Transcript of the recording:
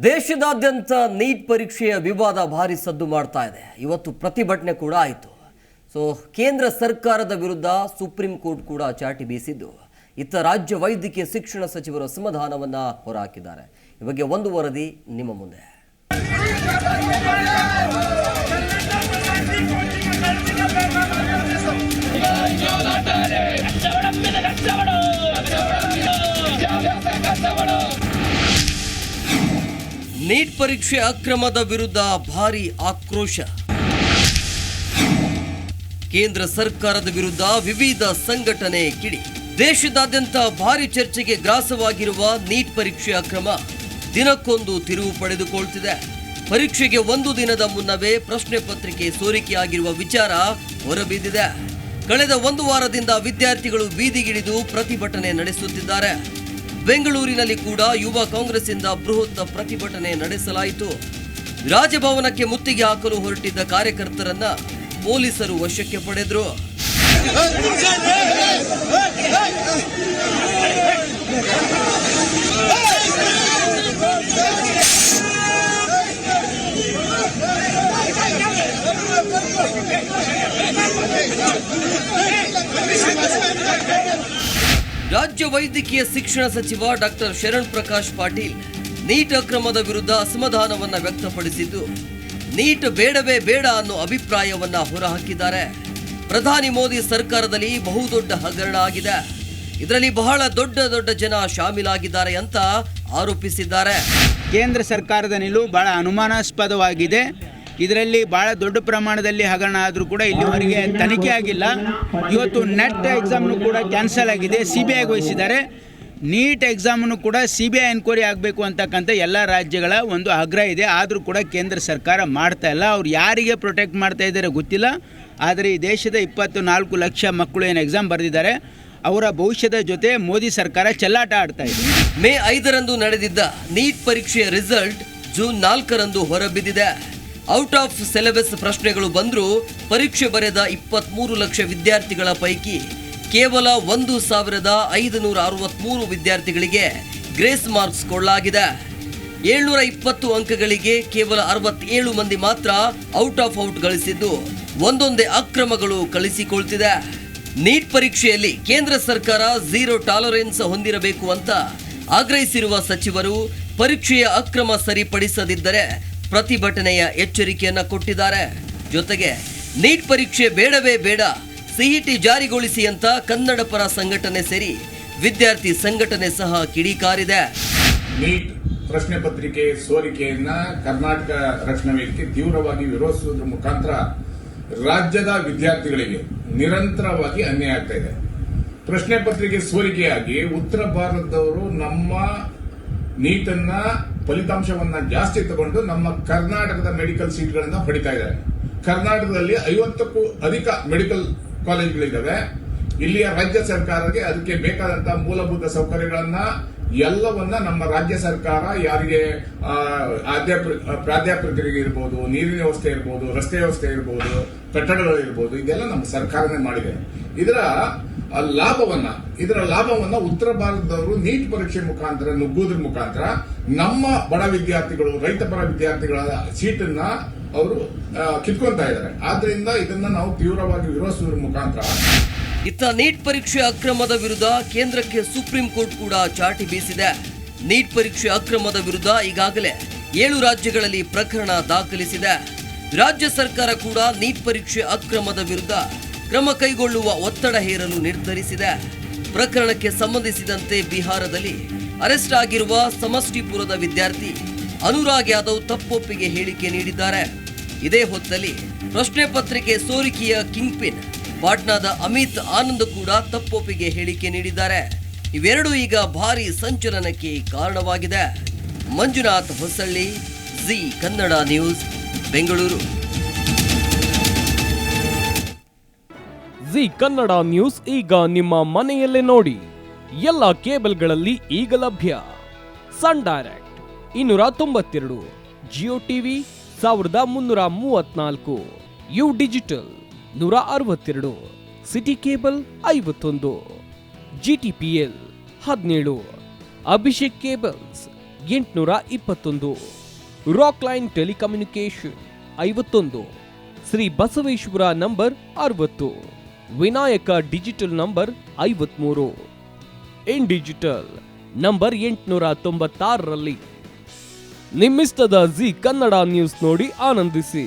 ದೇಶದಾದ್ಯಂತ ನೀಟ್ ಪರೀಕ್ಷೆಯ ವಿವಾದ ಭಾರಿ ಸದ್ದು ಮಾಡ್ತಾ ಇದೆ. ಇವತ್ತು ಪ್ರತಿಭಟನೆ ಕೂಡ ಆಯಿತು. ಕೇಂದ್ರ ಸರ್ಕಾರದ ವಿರುದ್ಧ ಸುಪ್ರೀಂ ಕೋರ್ಟ್ ಕೂಡ ಚಾಟಿ ಬೀಸಿದ್ದು, ಇತ್ತ ರಾಜ್ಯ ವೈದ್ಯಕೀಯ ಶಿಕ್ಷಣ ಸಚಿವರು ಅಸಮಾಧಾನವನ್ನ ಹೊರಹಾಕಿದ್ದಾರೆ. ಈ ಬಗ್ಗೆ ಒಂದು ವರದಿ ನಿಮ್ಮ ಮುಂದೆ. ನೀಟ್ ಪರೀಕ್ಷೆ ಅಕ್ರಮದ ವಿರುದ್ಧ ಭಾರಿ ಆಕ್ರೋಶ. ಕೇಂದ್ರ ಸರ್ಕಾರದ ವಿರುದ್ಧ ವಿವಿಧ ಸಂಘಟನೆ ಕಿಡಿ. ದೇಶದಾದ್ಯಂತ ಭಾರಿ ಚರ್ಚೆಗೆ ಗ್ರಾಸವಾಗಿರುವ ನೀಟ್ ಪರೀಕ್ಷೆ ಅಕ್ರಮ ದಿನಕ್ಕೊಂದು ತಿರುವು ಪಡೆದುಕೊಳ್ತಿದೆ. ಪರೀಕ್ಷೆಗೆ ಒಂದು ದಿನದ ಮುನ್ನವೇ ಪ್ರಶ್ನೆ ಪತ್ರಿಕೆ ಸೋರಿಕೆಯಾಗಿರುವ ವಿಚಾರ ಹೊರಬಿದ್ದಿದೆ. ಕಳೆದ ಒಂದು ವಾರದಿಂದ ವಿದ್ಯಾರ್ಥಿಗಳು ಬೀದಿಗಿಳಿದು ಪ್ರತಿಭಟನೆ ನಡೆಸುತ್ತಿದ್ದಾರೆ. ಬೆಂಗಳೂರಿನಲ್ಲಿ ಕೂಡ ಯುವ ಕಾಂಗ್ರೆಸ್ಸಿಂದ ಬೃಹತ್ ಪ್ರತಿಭಟನೆ ನಡೆಸಲಾಯಿತು. ರಾಜಭವನಕ್ಕೆ ಮುತ್ತಿಗೆ ಹಾಕಲು ಹೊರಟಿದ್ದ ಕಾರ್ಯಕರ್ತರನ್ನ ಪೊಲೀಸರು ವಶಕ್ಕೆ ಪಡೆದರು. ರಾಜ್ಯ ವೈದ್ಯಕೀಯ ಶಿಕ್ಷಣ ಸಚಿವ ಡಾಕ್ಟರ್ ಶರಣ್ ಪ್ರಕಾಶ್ ಪಾಟೀಲ್ ನೀಟ್ ಅಕ್ರಮದ ವಿರುದ್ಧ ಅಸಮಾಧಾನವನ್ನ ವ್ಯಕ್ತಪಡಿಸಿದ್ದು, ನೀಟ್ ಬೇಡವೇ ಬೇಡ ಅನ್ನೋ ಅಭಿಪ್ರಾಯವನ್ನ ಹೊರಹಾಕಿದ್ದಾರೆ. ಪ್ರಧಾನಿ ಮೋದಿ ಸರ್ಕಾರದಲ್ಲಿ ಬಹುದೊಡ್ಡ ಹಗರಣ ಆಗಿದೆ, ಇದರಲ್ಲಿ ಬಹಳ ದೊಡ್ಡ ಜನ ಶಾಮೀಲಾಗಿದ್ದಾರೆ ಅಂತ ಆರೋಪಿಸಿದ್ದಾರೆ. ಕೇಂದ್ರ ಸರ್ಕಾರದ ನಿಲುವು ಬಹಳ ಅನುಮಾನಾಸ್ಪದವಾಗಿದೆ. ಇದರಲ್ಲಿ ಭಾಳ ದೊಡ್ಡ ಪ್ರಮಾಣದಲ್ಲಿ ಹಗರಣ ಆದರೂ ಕೂಡ ಇಲ್ಲಿವರೆಗೆ ತನಿಖೆ ಆಗಿಲ್ಲ. ಇವತ್ತು ನೆಟ್ ಎಕ್ಸಾಮ್ನು ಕೂಡ ಕ್ಯಾನ್ಸಲ್ ಆಗಿದೆ, CBIಗೆ ವಹಿಸಿದ್ದಾರೆ. ನೀಟ್ ಎಕ್ಸಾಮನ್ನು ಕೂಡ CBI ಎನ್ಕ್ವೈರಿ ಆಗಬೇಕು ಅಂತಕ್ಕಂಥ ಎಲ್ಲ ರಾಜ್ಯಗಳ ಒಂದು ಆಗ್ರಹ ಇದೆ. ಆದರೂ ಕೂಡ ಕೇಂದ್ರ ಸರ್ಕಾರ ಮಾಡ್ತಾ ಇಲ್ಲ. ಅವ್ರು ಯಾರಿಗೆ ಪ್ರೊಟೆಕ್ಟ್ ಮಾಡ್ತಾ ಇದ್ದಾರೆ ಗೊತ್ತಿಲ್ಲ. ಆದರೆ ಈ ದೇಶದ 24 ಲಕ್ಷ ಮಕ್ಕಳು ಏನು ಎಕ್ಸಾಮ್ ಬರೆದಿದ್ದಾರೆ, ಅವರ ಭವಿಷ್ಯದ ಜೊತೆ ಮೋದಿ ಸರ್ಕಾರ ಚೆಲ್ಲಾಟ ಆಡ್ತಾ ಇದೆ. ಮೇ 5ರಂದು ನಡೆದಿದ್ದ ನೀಟ್ ಪರೀಕ್ಷೆಯ ರಿಸಲ್ಟ್ ಜೂನ್ 4ರಂದು ಹೊರಬಿದ್ದಿದೆ. ಔಟ್ ಆಫ್ ಸಿಲೆಬಸ್ ಪ್ರಶ್ನೆಗಳು ಬಂದರೂ ಪರೀಕ್ಷೆ ಬರೆದ 23 ಲಕ್ಷ ವಿದ್ಯಾರ್ಥಿಗಳ ಪೈಕಿ ಕೇವಲ 1,563 ವಿದ್ಯಾರ್ಥಿಗಳಿಗೆ ಗ್ರೇಸ್ ಮಾರ್ಕ್ಸ್ ಕೊಡಲಾಗಿದೆ. 720 ಅಂಕಗಳಿಗೆ ಕೇವಲ 67 ಮಂದಿ ಮಾತ್ರ ಔಟ್ ಆಫ್ ಔಟ್ ಗಳಿಸಿದ್ದು, ಒಂದೊಂದೇ ಅಕ್ರಮಗಳು ಕಳಿಸಿಕೊಳ್ತಿದೆ. ನೀಟ್ ಪರೀಕ್ಷೆಯಲ್ಲಿ ಕೇಂದ್ರ ಸರ್ಕಾರ ಝೀರೋ ಟಾಲರೆನ್ಸ್ ಹೊಂದಿರಬೇಕು ಅಂತ ಆಗ್ರಹಿಸಿರುವ ಸಚಿವರು ಪರೀಕ್ಷೆಯ ಅಕ್ರಮ ಸರಿಪಡಿಸದಿದ್ದರೆ ಪ್ರತಿಭಟನೆಯ ಎಚ್ಚರಿಕೆಯನ್ನ ಕೊಟ್ಟಿದ್ದಾರೆ. ಜೊತೆಗೆ ನೀಟ್ ಪರೀಕ್ಷೆ ಬೇಡವೇ ಬೇಡ, CET ಜಾರಿಗೊಳಿಸಿ ಅಂತ ಕನ್ನಡ ಪರ ಸಂಘಟನೆ ಸೇರಿ ವಿದ್ಯಾರ್ಥಿ ಸಂಘಟನೆ ಸಹ ಕಿಡಿಕಾರಿದೆ. ನೀಟ್ ಪ್ರಶ್ನೆ ಪತ್ರಿಕೆ ಸೋರಿಕೆಯನ್ನ ಕರ್ನಾಟಕ ರಕ್ಷಣಾ ವೇದಿಕೆ ತೀವ್ರವಾಗಿ ವಿರೋಧಿಸುವುದರ ಮುಖಾಂತರ ರಾಜ್ಯದ ವಿದ್ಯಾರ್ಥಿಗಳಿಗೆ ನಿರಂತರವಾಗಿ ಅನ್ಯಾಯ ಆಗ್ತಾ ಇದೆ. ಪ್ರಶ್ನೆ ಪತ್ರಿಕೆ ಸೋರಿಕೆಯಾಗಿ ಉತ್ತರ ಭಾರತದವರು ನಮ್ಮ ನೀಟನ್ನ ಫಲಿತಾಂಶವನ್ನ ಜಾಸ್ತಿ ತಗೊಂಡು ನಮ್ಮ ಕರ್ನಾಟಕದ ಮೆಡಿಕಲ್ ಸೀಟ್ಗಳನ್ನ ಪಡಿತಾ ಇದ್ದಾರೆ. ಕರ್ನಾಟಕದಲ್ಲಿ 50ಕ್ಕೂ ಅಧಿಕ ಮೆಡಿಕಲ್ ಕಾಲೇಜ್ಗಳಿದ್ದಾವೆ. ಇಲ್ಲಿಯ ರಾಜ್ಯ ಸರ್ಕಾರಕ್ಕೆ ಅದಕ್ಕೆ ಬೇಕಾದಂತಹ ಮೂಲಭೂತ ಸೌಕರ್ಯಗಳನ್ನ ಎಲ್ಲವನ್ನ ನಮ್ಮ ರಾಜ್ಯ ಸರ್ಕಾರ ಯಾರಿಗೆ ಪ್ರಾಧ್ಯಾಪಕರಿಗೆ ಇರ್ಬೋದು, ನೀರಿನ ವ್ಯವಸ್ಥೆ ಇರ್ಬೋದು, ರಸ್ತೆ ವ್ಯವಸ್ಥೆ ಇರ್ಬೋದು, ಕಟ್ಟಡಗಳು ಇರ್ಬೋದು, ಇದೆಲ್ಲ ನಮ್ಮ ಸರ್ಕಾರನೇ ಮಾಡಿದೆ. ಇದರ ಲಾಭವನ್ನ ಉತ್ತರ ಭಾರತದವರು ನೀಟ್ ಪರೀಕ್ಷೆ ಮುಖಾಂತರ ನುಗ್ಗುವುದ್ರ ಮುಖಾಂತರ ನಮ್ಮ ಬಡ ವಿದ್ಯಾರ್ಥಿಗಳು, ರೈತ ಪರ ವಿದ್ಯಾರ್ಥಿಗಳ ಸೀಟನ್ನ ಅವರು ಕಿತ್ಕೊಂತಾ ಇದ್ದಾರೆ. ಆದ್ರಿಂದ ಇದನ್ನ ನಾವು ತೀವ್ರವಾಗಿ ವಿರೋಧಿಸುವುದರ ಮುಖಾಂತರ. ಇತ್ತ ನೀಟ್ ಪರೀಕ್ಷೆ ಅಕ್ರಮದ ವಿರುದ್ಧ ಕೇಂದ್ರಕ್ಕೆ ಸುಪ್ರೀಂ ಕೋರ್ಟ್ ಕೂಡ ಚಾಟಿ ಬೀಸಿದೆ. ನೀಟ್ ಪರೀಕ್ಷೆ ಅಕ್ರಮದ ವಿರುದ್ಧ ಈಗಾಗಲೇ 7 ರಾಜ್ಯಗಳಲ್ಲಿ ಪ್ರಕರಣ ದಾಖಲಿಸಿದೆ. ರಾಜ್ಯ ಸರ್ಕಾರ ಕೂಡ ನೀಟ್ ಪರೀಕ್ಷೆ ಅಕ್ರಮದ ವಿರುದ್ಧ ಕ್ರಮ ಕೈಗೊಳ್ಳುವ ಒತ್ತಡ ಹೇರಲು ನಿರ್ಧರಿಸಿದೆ. ಪ್ರಕರಣಕ್ಕೆ ಸಂಬಂಧಿಸಿದಂತೆ ಬಿಹಾರದಲ್ಲಿ ಅರೆಸ್ಟ್ ಆಗಿರುವ ಸಮಷ್ಟಿಪುರದ ವಿದ್ಯಾರ್ಥಿ ಅನುರಾಗ್ ಯಾದವ್ ತಪ್ಪೊಪ್ಪಿಗೆ ಹೇಳಿಕೆ ನೀಡಿದ್ದಾರೆ. ಇದೇ ಹೊತ್ತಲ್ಲಿ ಪ್ರಶ್ನೆ ಪತ್ರಿಕೆ ಸೋರಿಕೆಯ ಕಿಂಗ್ ಪಿನ್ ಪಾಟ್ನಾದ ಅಮಿತ್ ಆನಂದ್ ಕೂಡ ತಪ್ಪೊಪ್ಪಿಗೆ ಹೇಳಿಕೆ ನೀಡಿದ್ದಾರೆ. ಇವೆರಡೂ ಈಗ ಭಾರಿ ಸಂಚಲನಕ್ಕೆ ಕಾರಣವಾಗಿದೆ. Manjunath Hosalli, Zee Kannada news, Bengaluru. Zee Kannada news ಈಗ ನಿಮ್ಮ ಮನೆಯಲ್ಲೇ ನೋಡಿ. ಎಲ್ಲ ಕೇಬಲ್ಗಳಲ್ಲಿ ಈಗ ಲಭ್ಯ. Sun direct 292, Jio TV 1334, U digital 162, city cable 51, GTPL 17, Abhishek cables 821, rock line telecommunication 51, Shri Basaveshwara number 60, Vinayaka digital number 53, in digital number 896ರಲ್ಲಿ. ನಿಮ್ಮಿಸ್ತದ ಜಿ ಕನ್ನಡ ನ್ಯೂಸ್ ನೋಡಿ ಆನಂದಿಸಿ.